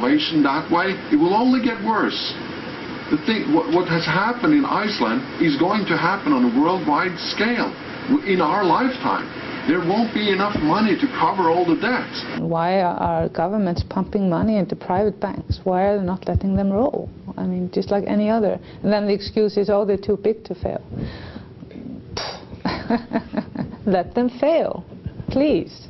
relation that way, it will only get worse. What has happened in Iceland is going to happen on a worldwide scale in our lifetime. There won't be enough money to cover all the debts. Why are governments pumping money into private banks? Why are they not letting them roll? I mean, just like any other. And then the excuse is, oh, they're too big to fail. Let them fail, please.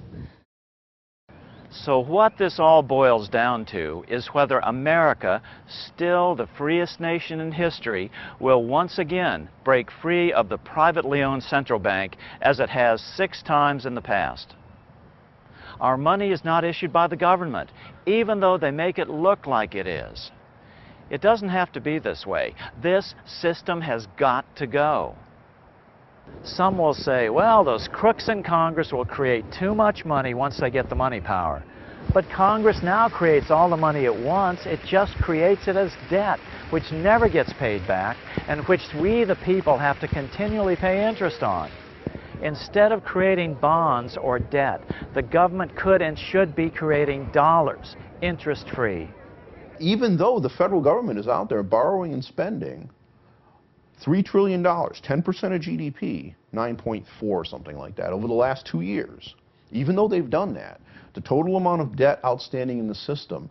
So what this all boils down to is whether America, still the freest nation in history, will once again break free of the privately owned central bank as it has 6 times in the past. Our money is not issued by the government, even though they make it look like it is. It doesn't have to be this way. This system has got to go. Some will say, well, those crooks in Congress will create too much money once they get the money power. But Congress now creates all the money at once. It just creates it as debt, which never gets paid back, and which we, the people, have to continually pay interest on. Instead of creating bonds or debt, the government could and should be creating dollars, interest-free. Even though the federal government is out there borrowing and spending $3 trillion, 10% of GDP, 9.4, something like that, over the last 2 years. Even though they've done that, the total amount of debt outstanding in the system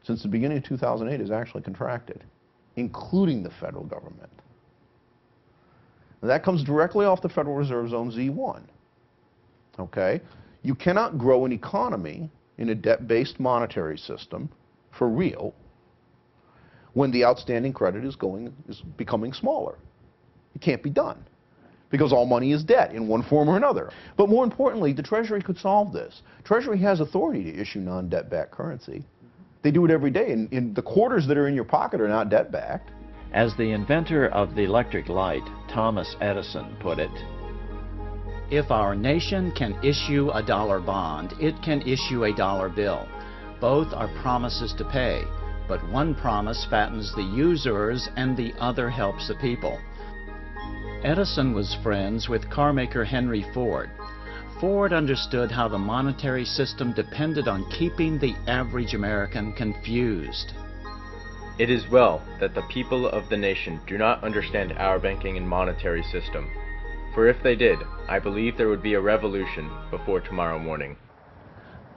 since the beginning of 2008 is actually contracted, including the federal government. And that comes directly off the Federal Reserve Zone Z1. Okay? You cannot grow an economy in a debt-based monetary system for real when the outstanding credit is becoming smaller. It can't be done because all money is debt in one form or another. But more importantly, the Treasury could solve this. Treasury has authority to issue non-debt-backed currency. They do it every day, and the quarters that are in your pocket are not debt-backed. As the inventor of the electric light, Thomas Edison, put it, if our nation can issue a dollar bond, it can issue a dollar bill. Both are promises to pay. But one promise fattens the usurers and the other helps the people. Edison was friends with carmaker Henry Ford. Ford understood how the monetary system depended on keeping the average American confused. It is well that the people of the nation do not understand our banking and monetary system. For if they did, I believe there would be a revolution before tomorrow morning.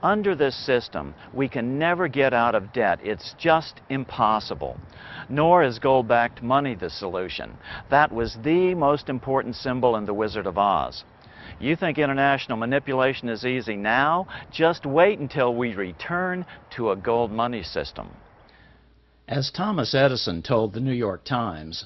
Under this system, we can never get out of debt. It's just impossible. Nor is gold-backed money the solution. That was the most important symbol in The Wizard of Oz. You think international manipulation is easy now? Just wait until we return to a gold money system. As Thomas Edison told the New York Times,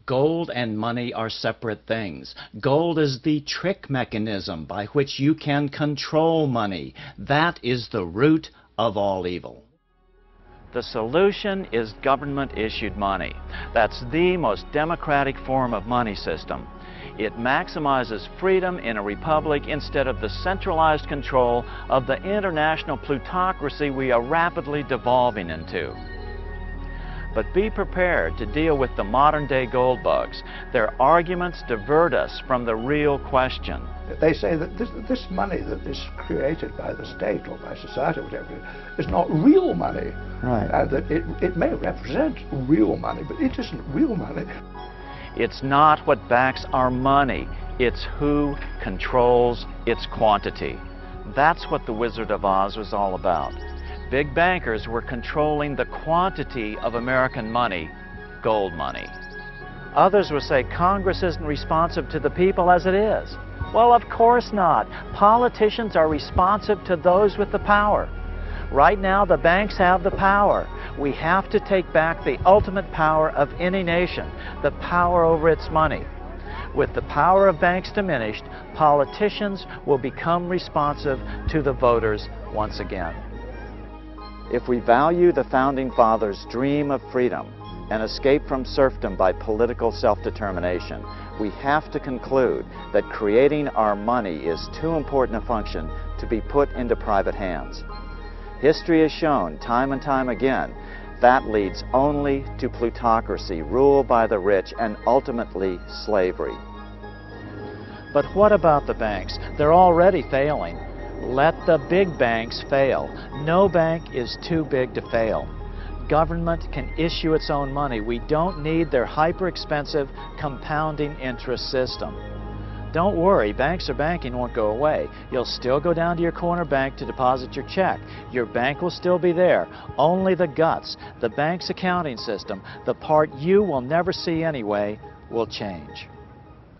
gold and money are separate things. Gold is the trick mechanism by which you can control money. That is the root of all evil. The solution is government-issued money. That's the most democratic form of money system. It maximizes freedom in a republic instead of the centralized control of the international plutocracy we are rapidly devolving into. But be prepared to deal with the modern-day gold bugs. Their arguments divert us from the real question. They say that this money that is created by the state or by society or whatever is not real money. Right. That it may represent real money, but it isn't real money. It's not what backs our money. It's who controls its quantity. That's what The Wizard of Oz was all about. Big bankers were controlling the quantity of American money, gold money. Others will say Congress isn't responsive to the people as it is. Well, of course not. Politicians are responsive to those with the power. Right now, the banks have the power. We have to take back the ultimate power of any nation, the power over its money. With the power of banks diminished, politicians will become responsive to the voters once again. If we value the Founding Fathers' dream of freedom and escape from serfdom by political self-determination, we have to conclude that creating our money is too important a function to be put into private hands. History has shown time and time again that leads only to plutocracy, rule by the rich, and ultimately slavery. But what about the banks? They're already failing. Let the big banks fail. No bank is too big to fail. Government can issue its own money. We don't need their hyper-expensive compounding interest system. Don't worry, banks or banking won't go away. You'll still go down to your corner bank to deposit your check. Your bank will still be there. Only the guts, the bank's accounting system, the part you will never see anyway, will change.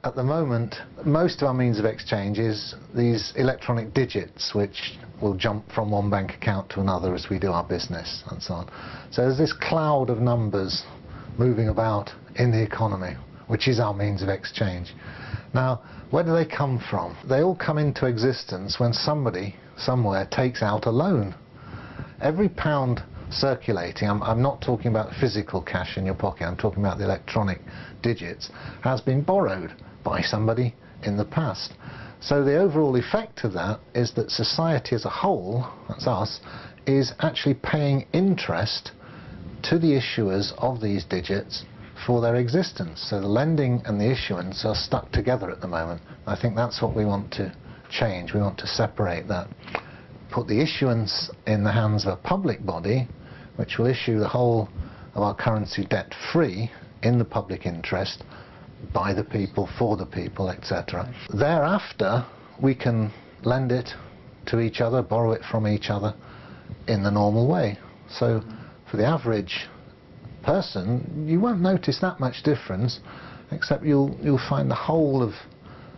At the moment, most of our means of exchange is these electronic digits, which will jump from one bank account to another as we do our business and so on. So there's this cloud of numbers moving about in the economy, which is our means of exchange. Now, where do they come from? They all come into existence when somebody, somewhere, takes out a loan. Every pound circulating, I'm not talking about physical cash in your pocket, I'm talking about the electronic digits, has been borrowed by somebody in the past. So the overall effect of that is that society as a whole, that's us, is actually paying interest to the issuers of these digits for their existence. So the lending and the issuance are stuck together at the moment. I think that's what we want to change. We want to separate that. Put the issuance in the hands of a public body, which will issue the whole of our currency debt-free in the public interest, by the people, for the people, etc. Thereafter, we can lend it to each other, borrow it from each other in the normal way. So for the average person, you won't notice that much difference, except you'll find the whole of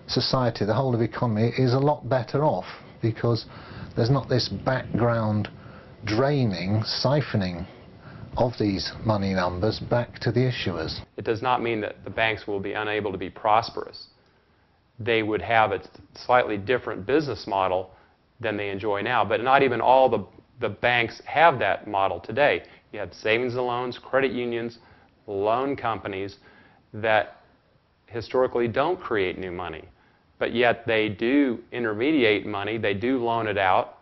society, the whole of economy is a lot better off, because there's not this background draining, siphoning of these money numbers back to the issuers. It does not mean that the banks will be unable to be prosperous. They would have a slightly different business model than they enjoy now, but not even all the banks have that model today. You have savings and loans, credit unions, loan companies that historically don't create new money, but yet they do intermediate money, they do loan it out,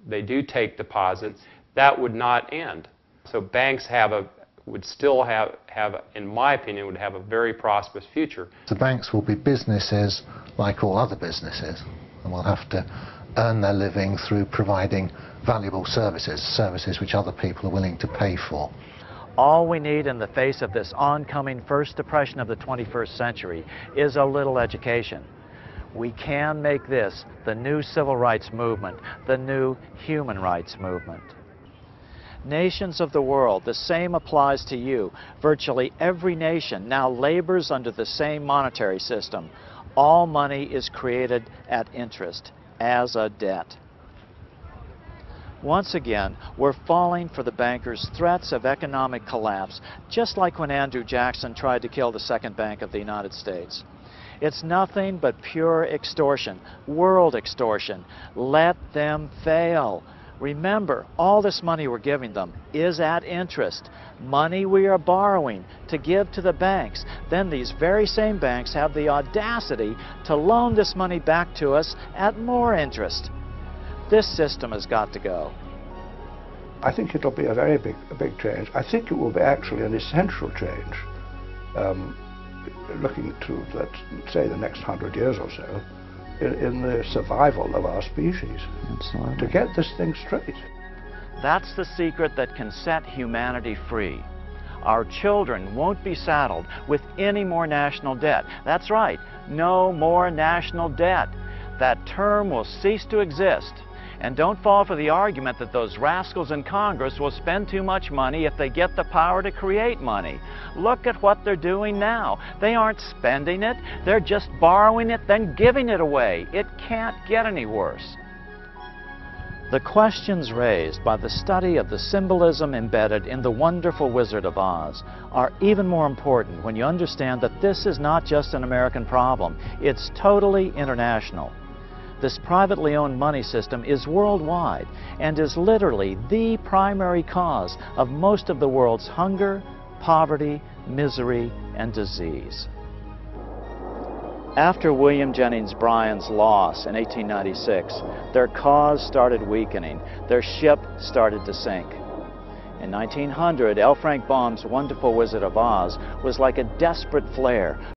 they do take deposits. That would not end. So banks would still have, in my opinion, would have a very prosperous future. The banks will be businesses like all other businesses, and will have to earn their living through providing valuable services, services which other people are willing to pay for. All we need in the face of this oncoming first depression of the 21st century is a little education. We can make this the new civil rights movement, the new human rights movement. Nations of the world, the same applies to you. Virtually every nation now labors under the same monetary system. All money is created at interest, as a debt. Once again, we're falling for the bankers' threats of economic collapse, just like when Andrew Jackson tried to kill the Second Bank of the United States. It's nothing but pure extortion, world extortion. Let them fail. Remember, all this money we're giving them is at interest. Money we are borrowing to give to the banks. Then these very same banks have the audacity to loan this money back to us at more interest. This system has got to go. I think it'll be a very big change. I think it will be actually an essential change, looking to, let's say, the next 100 years or so, in the survival of our species. Absolutely. To get this thing straight. That's the secret that can set humanity free. Our children won't be saddled with any more national debt. That's right, no more national debt. That term will cease to exist. And don't fall for the argument that those rascals in Congress will spend too much money if they get the power to create money. Look at what they're doing now. They aren't spending it, they're just borrowing it, then giving it away. It can't get any worse. The questions raised by the study of the symbolism embedded in the wonderful Wizard of Oz are even more important when you understand that this is not just an American problem, it's totally international. This privately owned money system is worldwide and is literally the primary cause of most of the world's hunger, poverty, misery, and disease. After William Jennings Bryan's loss in 1896, their cause started weakening. Their ship started to sink. In 1900, L. Frank Baum's wonderful Wizard of Oz was like a desperate flare